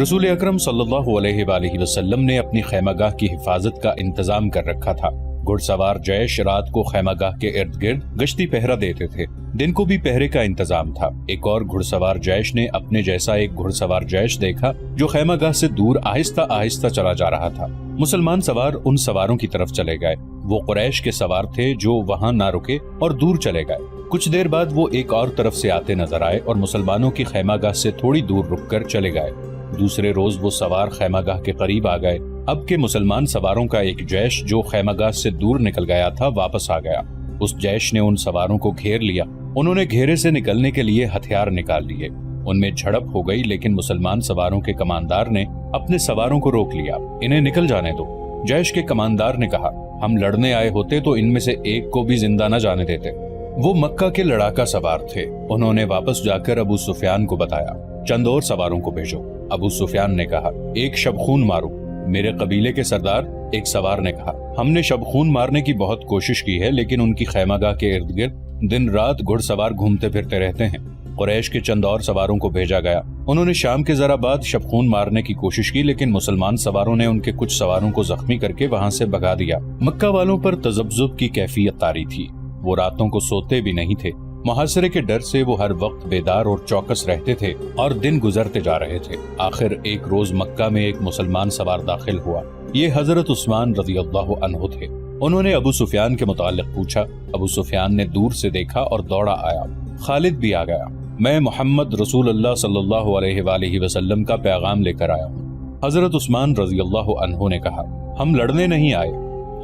رسول اکرم صلی اللہ علیہ وآلہ وسلم نے اپنی خیمہ گاہ کی حفاظت کا انتظام کر رکھا تھا۔ گھڑ سوار جیش رات کو خیمہ گاہ کے ارد گرد گشتی پہرا دیتے تھے، دن کو بھی پہرے کا انتظام تھا۔ ایک اور گھڑ سوار جیش نے اپنے جیسا ایک گھڑ سوار جیش دیکھا جو خیمہ گاہ سے دور آہستہ آہستہ چلا جا رہا تھا۔ مسلمان سوار ان سواروں کی طرف چلے گئے۔ وہ قریش کے سوار تھے جو وہاں نہ رکے اور دور چلے گئے۔ کچھ دیر بعد وہ ایک اور طرف سے آتے نظر آئے اور مسلمانوں کی خیمہ گاہ سے تھوڑی دور رک کر چلے گئے۔ دوسرے روز وہ سوار خیمہ گاہ کے قریب آ گئے۔ اب کے مسلمان سواروں کا ایک جیش جو خیمہ گاہ سے دور نکل گیا تھا واپس آ گیا۔ اس جیش نے ان سواروں کو گھیر لیا۔ انہوں نے گھیرے سے نکلنے کے لیے ہتھیار نکال لیے۔ ان میں جھڑپ ہو گئی، لیکن مسلمان سواروں کے کماندار نے اپنے سواروں کو روک لیا۔ انہیں نکل جانے دو۔ جیش کے کماندار نے کہا، ہم لڑنے آئے ہوتے تو ان میں سے ایک کو بھی زندہ نہ جانے دیتے۔ وہ مکہ کے لڑاکا سوار تھے۔ انہوں نے واپس جا کر ابو سفیان کو بتایا، چند اور سواروں کو بھیجو۔ ابو سفیان نے کہا، ایک شبخون مارو۔ میرے قبیلے کے سردار ایک سوار نے کہا، ہم نے شبخون مارنے کی بہت کوشش کی ہے، لیکن ان کی خیمہ گاہ کے ارد گرد دن رات گھڑ سوار گھومتے پھرتے رہتے ہیں۔ قریش کے چند اور سواروں کو بھیجا گیا۔ انہوں نے شام کے ذرا بعد شبخون مارنے کی کوشش کی، لیکن مسلمان سواروں نے ان کے کچھ سواروں کو زخمی کر کے وہاں سے بھگا دیا۔ مکہ والوں پر تذبذب کی کیفیت طاری تھی۔ وہ راتوں کو سوتے بھی نہیں تھے۔ محاصرے کے ڈر سے وہ ہر وقت بیدار اور چوکس رہتے تھے اور دن گزرتے جا رہے تھے۔ آخر ایک روز مکہ میں ایک مسلمان سوار داخل ہوا۔ یہ حضرت عثمان رضی اللہ عنہ تھے۔ انہوں نے ابو سفیان کے متعلق پوچھا۔ ابو سفیان نے دور سے دیکھا اور دوڑا آیا۔ خالد بھی آ گیا۔ میں محمد رسول اللہ صلی اللہ علیہ وآلہ وسلم کا پیغام لے کر آیا ہوں۔ حضرت عثمان رضی اللہ عنہ نے کہا، ہم لڑنے نہیں آئے،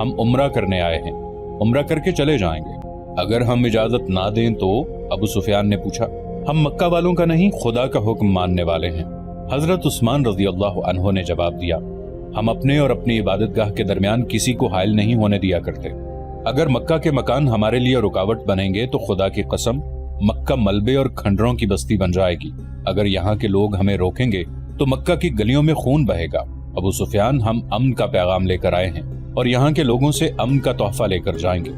ہم عمرہ کرنے آئے ہیں، عمرہ کر کے چلے جائیں گے۔ اگر ہم اجازت نہ دیں تو؟ ابو سفیان نے پوچھا۔ ہم مکہ والوں کا نہیں، خدا کا حکم ماننے والے ہیں۔ حضرت عثمان رضی اللہ عنہ نے جواب دیا، ہم اپنے اور اپنی عبادت گاہ کے درمیان کسی کو حائل نہیں ہونے دیا کرتے۔ اگر مکہ کے مکان ہمارے لیے رکاوٹ بنیں گے تو خدا کی قسم مکہ ملبے اور کھنڈروں کی بستی بن جائے گی۔ اگر یہاں کے لوگ ہمیں روکیں گے تو مکہ کی گلیوں میں خون بہے گا۔ ابو سفیان، ہم امن کا پیغام لے کر آئے ہیں اور یہاں کے لوگوں سے امن کا تحفہ لے کر جائیں گے۔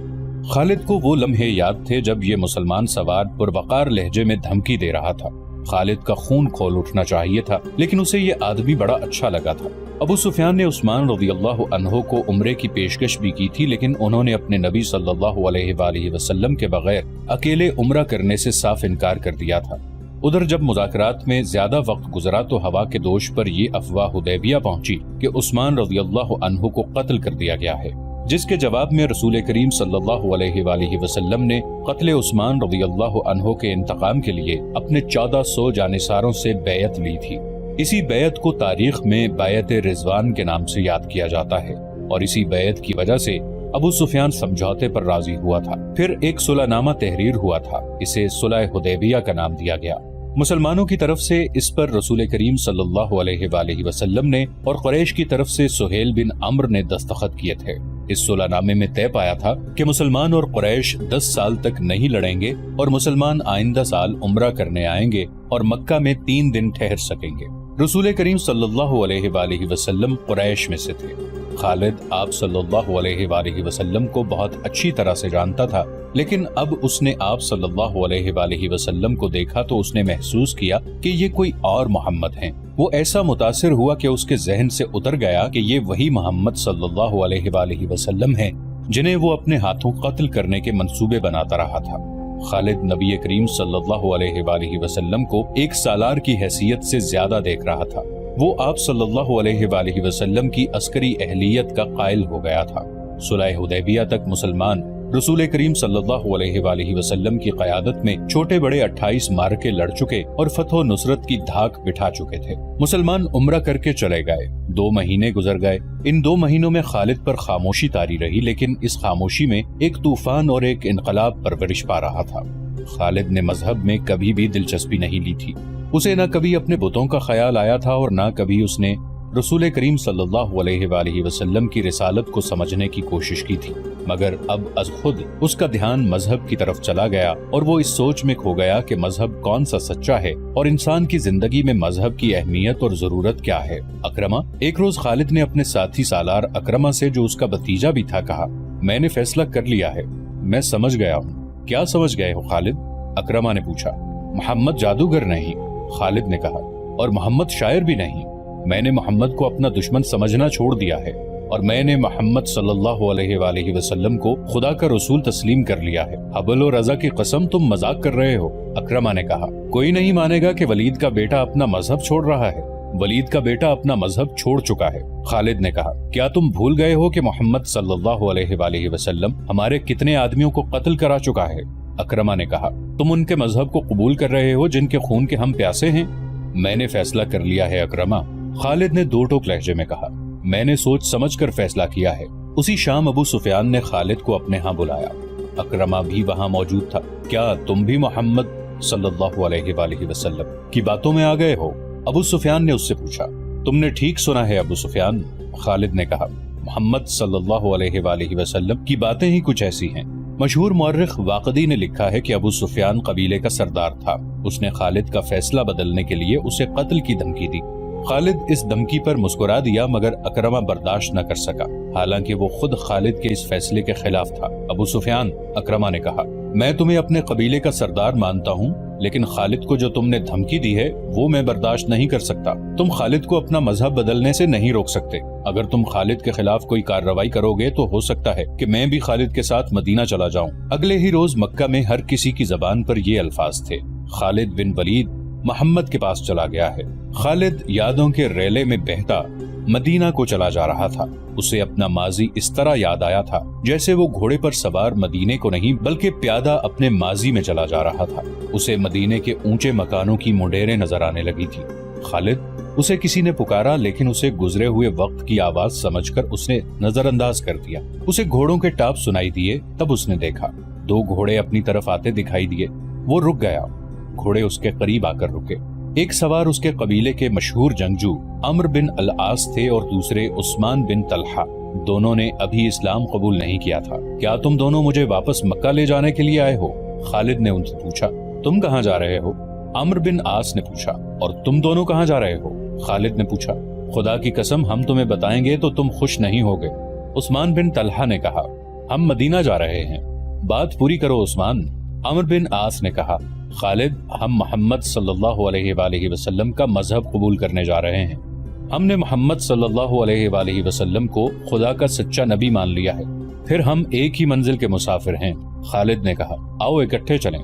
خالد کو وہ لمحے یاد تھے جب یہ مسلمان سوار پروقار لہجے میں دھمکی دے رہا تھا۔ خالد کا خون کھول اٹھنا چاہیے تھا، لیکن اسے یہ آدمی بڑا اچھا لگا تھا۔ ابو سفیان نے عثمان رضی اللہ عنہ کو عمرے کی پیشکش بھی کی تھی، لیکن انہوں نے اپنے نبی صلی اللہ علیہ وآلہ وسلم کے بغیر اکیلے عمرہ کرنے سے صاف انکار کر دیا تھا۔ ادھر جب مذاکرات میں زیادہ وقت گزرا تو ہوا کے دوش پر یہ افواہ حدیبیہ پہنچی کہ عثمان رضی اللہ عنہ کو قتل کر دیا گیا ہے، جس کے جواب میں رسول کریم صلی اللہ علیہ وآلہ وسلم نے قتل عثمان رضی اللہ عنہ کے انتقام کے لیے اپنے 1400 جانصاروں سے بیعت لی تھی۔ اسی بیعت کو تاریخ میں بیعت رضوان کے نام سے یاد کیا جاتا ہے، اور اسی بیعت کی وجہ سے ابو سفیان سمجھوتے پر راضی ہوا تھا۔ پھر ایک صلح نامہ تحریر ہوا تھا، اسے صلح حدیبیہ کا نام دیا گیا۔ مسلمانوں کی طرف سے اس پر رسول کریم صلی اللہ علیہ وآلہ وسلم نے اور قریش کی طرف سے سہیل بن عمرو نے دستخط کیے تھے۔ اس صلح نامے میں طے پایا تھا کہ مسلمان اور قریش 10 سال تک نہیں لڑیں گے اور مسلمان آئندہ سال عمرہ کرنے آئیں گے اور مکہ میں 3 دن ٹھہر سکیں گے۔ رسول کریم صلی اللہ علیہ وآلہ وسلم قریش میں سے تھے۔ خالد آپ صلی اللہ علیہ وآلہ وسلم کو بہت اچھی طرح سے جانتا تھا، لیکن اب اس نے آپ صلی اللہ علیہ وآلہ وسلم کو دیکھا تو اس نے محسوس کیا کہ یہ کوئی اور محمد ہیں۔ وہ ایسا متاثر ہوا کہ اس کے ذہن سے اتر گیا کہ یہ وہی محمد صلی اللہ علیہ وآلہ وسلم ہیں جنہیں وہ اپنے ہاتھوں قتل کرنے کے منصوبے بناتا رہا تھا۔ خالد نبی کریم صلی اللہ علیہ وآلہ وسلم کو ایک سالار کی حیثیت سے زیادہ دیکھ رہا تھا۔ وہ آپ صلی اللہ علیہ وآلہ وسلم کی عسکری اہلیت کا قائل ہو گیا تھا۔ صلح حدیبیہ تک مسلمان رسول کریم صلی اللہ علیہ وآلہ وسلم کی قیادت میں چھوٹے بڑے 28 معرکے لڑ چکے اور فتح و نصرت کی دھاک بٹھا چکے تھے۔ مسلمان عمرہ کر کے چلے گئے۔ 2 مہینے گزر گئے۔ ان 2 مہینوں میں خالد پر خاموشی طاری رہی، لیکن اس خاموشی میں ایک طوفان اور ایک انقلاب پرورش پا رہا تھا۔ خالد نے مذہب میں کبھی بھی دلچسپی نہیں لی تھی۔ اسے نہ کبھی اپنے بتوں کا خیال آیا تھا اور نہ کبھی اس نے رسول کریم صلی اللہ علیہ وآلہ وسلم کی رسالت کو سمجھنے کی کوشش کی تھی، مگر اب از خود اس کا دھیان مذہب کی طرف چلا گیا اور وہ اس سوچ میں کھو گیا کہ مذہب کون سا سچا ہے اور انسان کی زندگی میں مذہب کی اہمیت اور ضرورت کیا ہے۔ اکرمہ، ایک روز خالد نے اپنے ساتھی سالار اکرمہ سے، جو اس کا بھتیجا بھی تھا، کہا، میں نے فیصلہ کر لیا ہے، میں سمجھ گیا ہوں۔ کیا سمجھ گئے ہو خالد؟ اکرمہ نے پوچھا۔ محمد جادوگر نہیں، خالد نے کہا، اور محمد شاعر بھی نہیں۔ میں نے محمد کو اپنا دشمن سمجھنا چھوڑ دیا ہے اور میں نے محمد صلی اللہ علیہ وآلہ وسلم کو خدا کا رسول تسلیم کر لیا ہے۔ حبل اور عزا کی قسم تم مذاق کر رہے ہو، اکرمہ نے کہا۔ کوئی نہیں مانے گا کہ ولید کا بیٹا اپنا مذہب چھوڑ رہا ہے۔ ولید کا بیٹا اپنا مذہب چھوڑ چکا ہے، خالد نے کہا۔ کیا تم بھول گئے ہو کہ محمد صلی اللہ علیہ وآلہ وسلم ہمارے کتنے آدمیوں کو قتل کرا چکا ہے؟ اکرمہ نے کہا۔ تم ان کے مذہب کو قبول کر رہے ہو جن کے خون کے ہم پیاسے ہیں؟ میں نے فیصلہ کر لیا ہے اکرمہ، خالد نے دو ٹوک لہجے میں کہا۔ میں نے سوچ سمجھ کر فیصلہ کیا ہے۔ اسی شام ابو سفیان نے خالد کو اپنے ہاں بلایا۔ اکرمہ بھی وہاں موجود تھا۔ کیا تم بھی محمد صلی اللہ علیہ وآلہ وسلم کی باتوں میں آ گئے ہو؟ ابو سفیان نے اس سے پوچھا۔ تم نے ٹھیک سنا ہے ابو سفیان، خالد نے کہا۔ محمد صلی اللہ علیہ وآلہ وسلم کی باتیں ہی کچھ ایسی ہیں۔ مشہور مورخ واقدی نے لکھا ہے کہ ابو سفیان قبیلے کا سردار تھا۔ اس نے خالد کا فیصلہ بدلنے کے لیے اسے قتل کی دھمکی دی۔ خالد اس دھمکی پر مسکرا دیا مگر اکرمہ برداشت نہ کر سکا، حالانکہ وہ خود خالد کے اس فیصلے کے خلاف تھا۔ ابو سفیان، اکرمہ نے کہا، میں تمہیں اپنے قبیلے کا سردار مانتا ہوں، لیکن خالد کو جو تم نے دھمکی دی ہے وہ میں برداشت نہیں کر سکتا۔ تم خالد کو اپنا مذہب بدلنے سے نہیں روک سکتے۔ اگر تم خالد کے خلاف کوئی کارروائی کرو گے تو ہو سکتا ہے کہ میں بھی خالد کے ساتھ مدینہ چلا جاؤں۔ اگلے ہی روز مکہ میں ہر کسی کی زبان پر یہ الفاظ تھے، خالد بن ولید محمد کے پاس چلا گیا ہے۔ خالد یادوں کے ریلے میں بہتا مدینہ کو چلا جا رہا تھا۔ اسے اپنا ماضی اس طرح یاد آیا تھا جیسے وہ گھوڑے پر سوار مدینے کو نہیں بلکہ پیادہ اپنے ماضی میں چلا جا رہا تھا۔ اسے مدینے کے اونچے مکانوں کی مڈیریں نظر آنے لگی تھی۔ خالد، اسے کسی نے پکارا لیکن اسے گزرے ہوئے وقت کی آواز سمجھ کر اس نے نظر انداز کر دیا۔ اسے گھوڑوں کے ٹاپ سنائی دیے، تب اس نے دیکھا دو گھوڑے اپنی طرف آتے دکھائی دیے۔ وہ رک گیا۔ گھوڑے اس کے قریب آ کر رکے۔ ایک سوار اس کے قبیلے کے مشہور جنگجو عمرو بن العاص تھے اور دوسرے عثمان بن طلحہ۔ دونوں نے ابھی اسلام قبول نہیں کیا تھا۔ کیا تم دونوں مجھے واپس مکہ لے جانے کے لیے آئے ہو؟ خالد نے ان سے پوچھا۔ تم کہاں جا رہے ہو؟ عمرو بن عاص نے پوچھا۔ اور تم دونوں کہاں جا رہے ہو؟ خالد نے پوچھا۔ خدا کی قسم ہم تمہیں بتائیں گے تو تم خوش نہیں ہوگے، عثمان بن طلحہ نے کہا۔ ہم مدینہ جا رہے ہیں۔ بات پوری کرو عثمان، عمرو بن عاص نے کہا۔ خالد، ہم محمد صلی اللہ علیہ وآلہ وسلم کا مذہب قبول کرنے جا رہے ہیں۔ ہم نے محمد صلی اللہ علیہ وآلہ وسلم کو خدا کا سچا نبی مان لیا ہے، پھر ہم ایک ہی منزل کے مسافر ہیں۔ خالد نے کہا، آؤ اکٹھے چلیں۔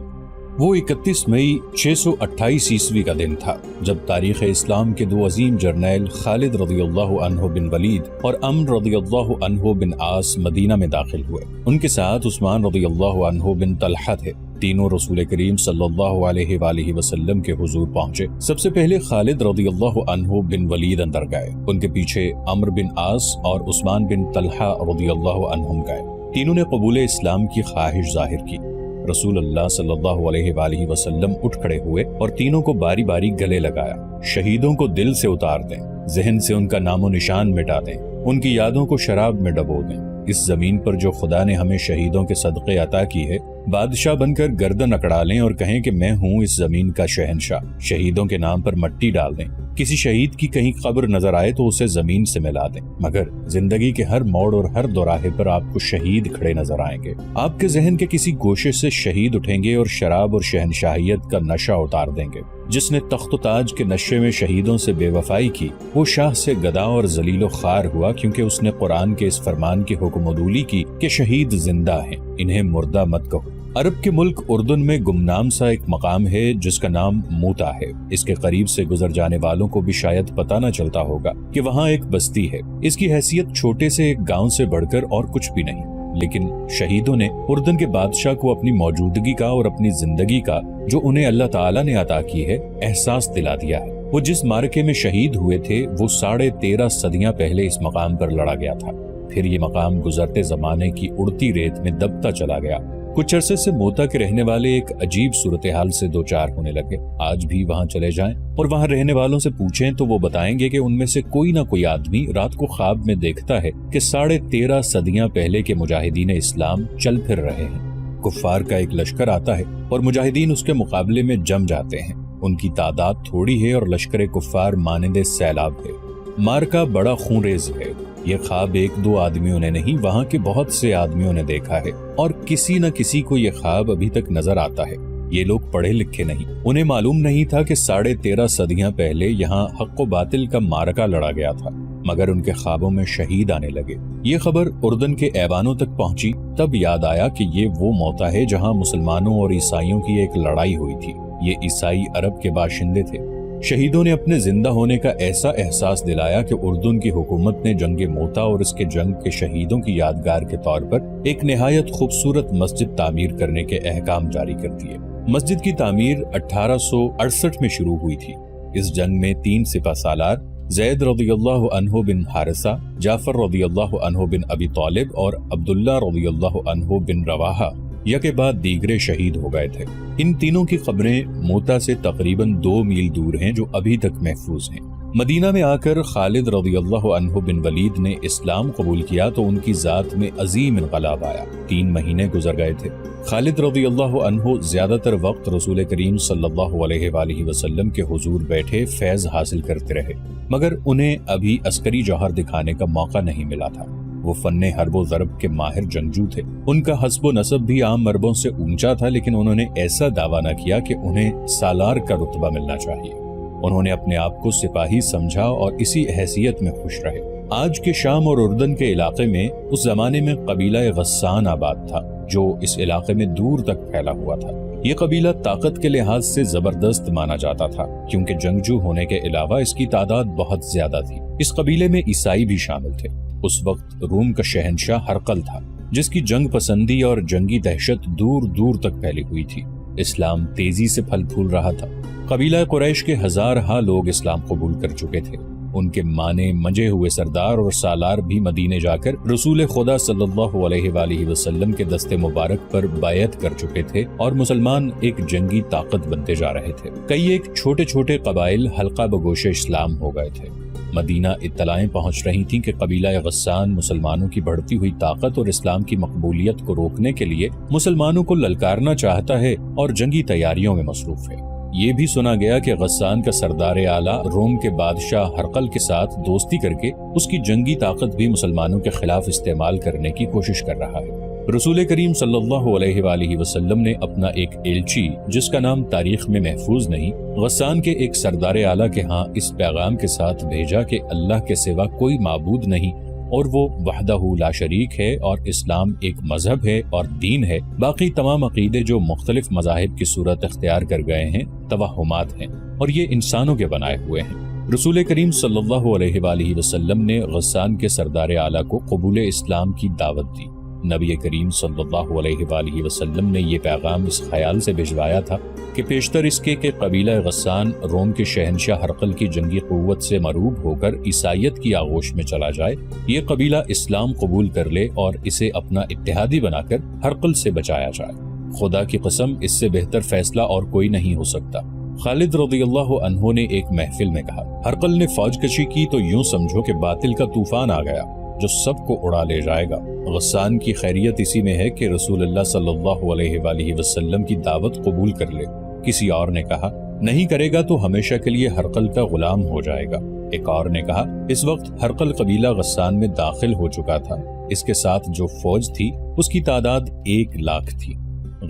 وہ 31 مئی 628 عیسوی کا دن تھا جب تاریخ اسلام کے دو عظیم جرنیل خالد رضی اللہ عنہ بن ولید اور عمرو رضی اللہ عنہ بن عاص مدینہ میں داخل ہوئے۔ ان کے ساتھ عثمان رضی اللہ عنہ بن طلحہ تھے۔ تینوں رسول کریم صلی اللہ علیہ وآلہ وسلم کے حضور پہنچے۔ سب سے پہلے خالد رضی اللہ عنہ بن ولید اندر گئے، ان کے پیچھے عمرو بن عاص اور عثمان بن طلحہ رضی اللہ عنہم گئے۔ تینوں نے قبول اسلام کی خواہش ظاہر کی۔ رسول اللہ صلی اللہ علیہ وآلہ وسلم اٹھ کھڑے ہوئے اور تینوں کو باری باری گلے لگایا۔ شہیدوں کو دل سے اتار دیں، ذہن سے ان کا نام و نشان مٹا دیں، ان کی یادوں کو شراب میں ڈبو دیں۔ اس زمین پر جو خدا نے ہمیں شہیدوں کے صدقے عطا کی ہے، بادشاہ بن کر گردن اکڑا لیں اور کہیں کہ میں ہوں اس زمین کا شہنشاہ۔ شہیدوں کے نام پر مٹی ڈال دیں۔ کسی شہید کی کہیں قبر نظر آئے تو اسے زمین سے ملا دیں، مگر زندگی کے ہر موڑ اور ہر دوراہے پر آپ کو شہید کھڑے نظر آئیں گے۔ آپ کے ذہن کے کسی گوشے سے شہید اٹھیں گے اور شراب اور شہنشاہیت کا نشہ اتار دیں گے۔ جس نے تخت و تاج کے نشے میں شہیدوں سے بے وفائی کی، وہ شاہ سے گدا اور ذلیل و خوار ہوا، کیونکہ اس نے قرآن کے اس فرمان کی حکم عدولی کی کہ شہید زندہ ہیں، انہیں مردہ مت کہو۔ عرب کے ملک اردن میں گمنام سا ایک مقام ہے جس کا نام موتا ہے۔ اس کے قریب سے گزر جانے والوں کو بھی شاید پتہ نہ چلتا ہوگا کہ وہاں ایک بستی ہے۔ اس کی حیثیت چھوٹے سے ایک گاؤں سے بڑھ کر اور کچھ بھی نہیں، لیکن شہیدوں نے اردن کے بادشاہ کو اپنی موجودگی کا اور اپنی زندگی کا جو انہیں اللہ تعالیٰ نے عطا کی ہے احساس دلا دیا ہے۔ وہ جس معرکے میں شہید ہوئے تھے وہ 13.5 صدیاں پہلے اس مقام پر لڑا گیا تھا۔ پھر یہ مقام گزرتے زمانے کی اڑتی ریت میں دبتا چلا گیا۔ کچھ عرصے سے موتا کے رہنے والے ایک عجیب صورتحال سے دوچار ہونے لگے۔ آج بھی وہاں چلے جائیں اور وہاں رہنے والوں سے پوچھیں تو وہ بتائیں گے کہ ان میں سے کوئی نہ کوئی آدمی رات کو خواب میں دیکھتا ہے کہ 13.5 صدیاں پہلے کے مجاہدین اسلام چل پھر رہے ہیں۔ کفار کا ایک لشکر آتا ہے اور مجاہدین اس کے مقابلے میں جم جاتے ہیں۔ ان کی تعداد تھوڑی ہے اور لشکر کفار مانند سیلاب ہے۔ مارکا بڑا خونریز ہے۔ یہ خواب ایک دو آدمیوں نے نہیں، وہاں کے بہت سے آدمیوں نے دیکھا ہے اور کسی نہ کسی کو یہ خواب ابھی تک نظر آتا ہے۔ یہ لوگ پڑھے لکھے نہیں، انہیں معلوم نہیں تھا کہ 13.5 صدیاں پہلے یہاں حق و باطل کا معرکہ لڑا گیا تھا، مگر ان کے خوابوں میں شہید آنے لگے۔ یہ خبر اردن کے ایوانوں تک پہنچی، تب یاد آیا کہ یہ وہ موتا ہے جہاں مسلمانوں اور عیسائیوں کی ایک لڑائی ہوئی تھی۔ یہ عیسائی عرب کے باشندے تھے۔ شہیدوں نے اپنے زندہ ہونے کا ایسا احساس دلایا کہ اردن کی حکومت نے جنگ موتا اور اس کے جنگ کے شہیدوں کی یادگار کے طور پر ایک نہایت خوبصورت مسجد تعمیر کرنے کے احکام جاری کر دیے۔ مسجد کی تعمیر 1868 میں شروع ہوئی تھی۔ اس جنگ میں 3 سپہ سالار زید رضی اللہ عنہ بن حارثہ، جعفر رضی اللہ عنہ بن ابی طالب اور عبداللہ رضی اللہ عنہ بن رواحہ یکے بعد دیگرے شہید ہو گئے تھے۔ ان تینوں کی قبریں موتا سے تقریباً 2 میل دور ہیں، جو ابھی تک محفوظ ہیں۔ مدینہ میں آ کر خالد رضی اللہ عنہ بن ولید نے اسلام قبول کیا تو ان کی ذات میں عظیم انقلاب آیا۔ 3 مہینے گزر گئے تھے۔ خالد رضی اللہ عنہ زیادہ تر وقت رسول کریم صلی اللہ علیہ وآلہ وسلم کے حضور بیٹھے فیض حاصل کرتے رہے، مگر انہیں ابھی عسکری جوہر دکھانے کا موقع نہیں ملا تھا۔ وہ فن حرب و ضرب کے ماہر جنگجو تھے۔ ان کا حسب و نسب بھی عام عربوں سے اونچا تھا، لیکن انہوں نے ایسا دعویٰ نہ کیا کہ انہیں سالار کا رتبہ ملنا چاہیے۔ انہوں نے اپنے آپ کو سپاہی سمجھا اور اسی حیثیت میں خوش رہے۔ آج کے شام اور اردن کے علاقے میں اس زمانے میں قبیلہ غسان آباد تھا، جو اس علاقے میں دور تک پھیلا ہوا تھا۔ یہ قبیلہ طاقت کے لحاظ سے زبردست مانا جاتا تھا، کیونکہ جنگجو ہونے کے علاوہ اس کی تعداد بہت زیادہ تھی۔ اس قبیلے میں عیسائی بھی شامل تھے۔ اس وقت روم کا شہنشاہ ہرقل تھا، جس کی جنگ پسندی اور جنگی دہشت دور دور تک پھیلی ہوئی تھی۔ اسلام تیزی سے پھل پھول رہا تھا۔ قبیلہ قریش کے ہزارہا لوگ اسلام قبول کر چکے تھے۔ ان کے مانے منجے ہوئے سردار اور سالار بھی مدینے جا کر رسول خدا صلی اللہ علیہ وآلہ وسلم کے دست مبارک پر بیعت کر چکے تھے، اور مسلمان ایک جنگی طاقت بنتے جا رہے تھے۔ کئی ایک چھوٹے چھوٹے قبائل حلقہ بگوش اسلام ہو گئے تھے۔ مدینہ اطلاعیں پہنچ رہی تھیں کہ قبیلہ غسان مسلمانوں کی بڑھتی ہوئی طاقت اور اسلام کی مقبولیت کو روکنے کے لیے مسلمانوں کو للکارنا چاہتا ہے اور جنگی تیاریوں میں مصروف ہے۔ یہ بھی سنا گیا کہ غسان کا سردار اعلیٰ روم کے بادشاہ ہرقل کے ساتھ دوستی کر کے اس کی جنگی طاقت بھی مسلمانوں کے خلاف استعمال کرنے کی کوشش کر رہا ہے۔ رسول کریم صلی اللہ علیہ وآلہ وسلم نے اپنا ایک ایلچی، جس کا نام تاریخ میں محفوظ نہیں، غسان کے ایک سردار اعلیٰ کے ہاں اس پیغام کے ساتھ بھیجا کہ اللہ کے سوا کوئی معبود نہیں اور وہ وحدہ لا شریک ہے، اور اسلام ایک مذہب ہے اور دین ہے۔ باقی تمام عقیدے جو مختلف مذاہب کی صورت اختیار کر گئے ہیں توہمات ہیں، اور یہ انسانوں کے بنائے ہوئے ہیں۔ رسول کریم صلی اللہ علیہ وآلہ وسلم نے غسان کے سردار اعلیٰ کو قبول اسلام کی دعوت دی۔ نبی کریم صلی اللہ علیہ وآلہ وسلم نے یہ پیغام اس خیال سے بھجوایا تھا کہ پیشتر اس کے کہ قبیلہ غسان روم کے شہنشاہ ہرقل کی جنگی قوت سے مروب ہو کر عیسائیت کی آغوش میں چلا جائے، یہ قبیلہ اسلام قبول کر لے اور اسے اپنا اتحادی بنا کر ہرقل سے بچایا جائے۔ خدا کی قسم، اس سے بہتر فیصلہ اور کوئی نہیں ہو سکتا۔ خالد رضی اللہ عنہ نے ایک محفل میں کہا، ہرقل نے فوج کشی کی تو یوں سمجھو کہ باطل کا طوفان آ گیا جو سب کو اڑا لے جائے گا۔ غسان کی خیریت اسی میں ہے کہ رسول اللہ صلی اللہ علیہ وآلہ وسلم کی دعوت قبول کر لے۔ کسی اور نے کہا، نہیں کرے گا تو ہمیشہ کے لیے ہرقل کا غلام ہو جائے گا۔ ایک اور نے کہا، اس وقت ہرقل قبیلہ غسان میں داخل ہو چکا تھا۔ اس کے ساتھ جو فوج تھی اس کی تعداد 1 لاکھ تھی۔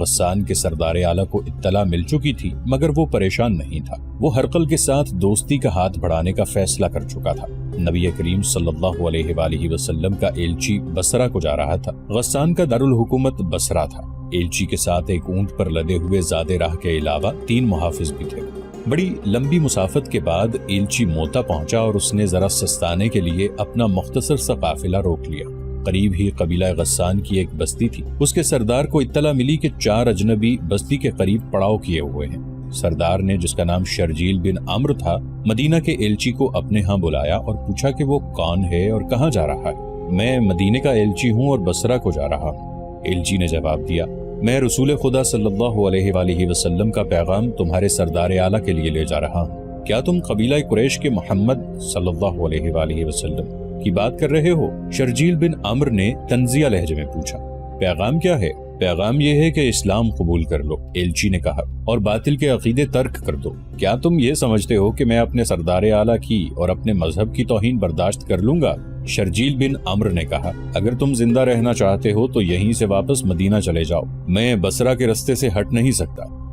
غسان کے سردار اعلیٰ کو اطلاع مل چکی تھی، مگر وہ پریشان نہیں تھا۔ وہ ہرقل کے ساتھ دوستی کا ہاتھ بڑھانے کا فیصلہ کر چکا تھا۔ نبی کریم صلی اللہ علیہ وآلہ وسلم کا ایلچی بصرہ کو جا رہا تھا۔ غسان کا دارالحکومت بصرہ تھا۔ ایلچی کے ساتھ ایک اونٹ پر لدے ہوئے زادے راہ کے علاوہ 3 محافظ بھی تھے۔ بڑی لمبی مسافت کے بعد ایلچی موتا پہنچا اور اس نے ذرا سستانے کے لیے اپنا مختصر سا قافلہ روک لیا۔ قریب ہی قبیلہ غسان کی ایک بستی تھی۔ اس کے سردار کو اطلاع ملی کہ 4 اجنبی بستی کے قریب پڑاؤ کیے ہوئے ہیں۔ سردار نے، جس کا نام شرجیل بن عمرو تھا، مدینہ کے ایلچی کو اپنے ہاں بلایا اور پوچھا کہ وہ کون ہے اور کہاں جا رہا ہے۔ میں مدینے کا ایلچی ہوں اور بصرہ کو جا رہا ہوں۔ ایلچی نے جواب دیا، میں رسول خدا صلی اللہ علیہ وآلہ وسلم کا پیغام تمہارے سردار اعلیٰ کے لیے لے جا رہا ہوں۔ کیا تم قبیلہ قریش کے محمد صلی اللہ علیہ وآلہ وسلم کی بات کر رہے ہو؟ شرجیل بن عمرو نے طنزیہ لہجے میں پوچھا۔ پیغام کیا ہے؟ پیغام یہ ہے کہ اسلام قبول کر لو، ایلچی نے کہا، اور باطل کے عقیدے ترک کر دو۔ کیا تم یہ سمجھتے ہو کہ میں اپنے سردار اعلیٰ کی اور اپنے مذہب کی توہین برداشت کر لوں گا؟ شرجیل بن عمرو نے کہا، اگر تم زندہ رہنا چاہتے ہو تو یہیں سے واپس مدینہ چلے جاؤ، میں بصرہ کے رستے سے ہٹ نہیں سکتا۔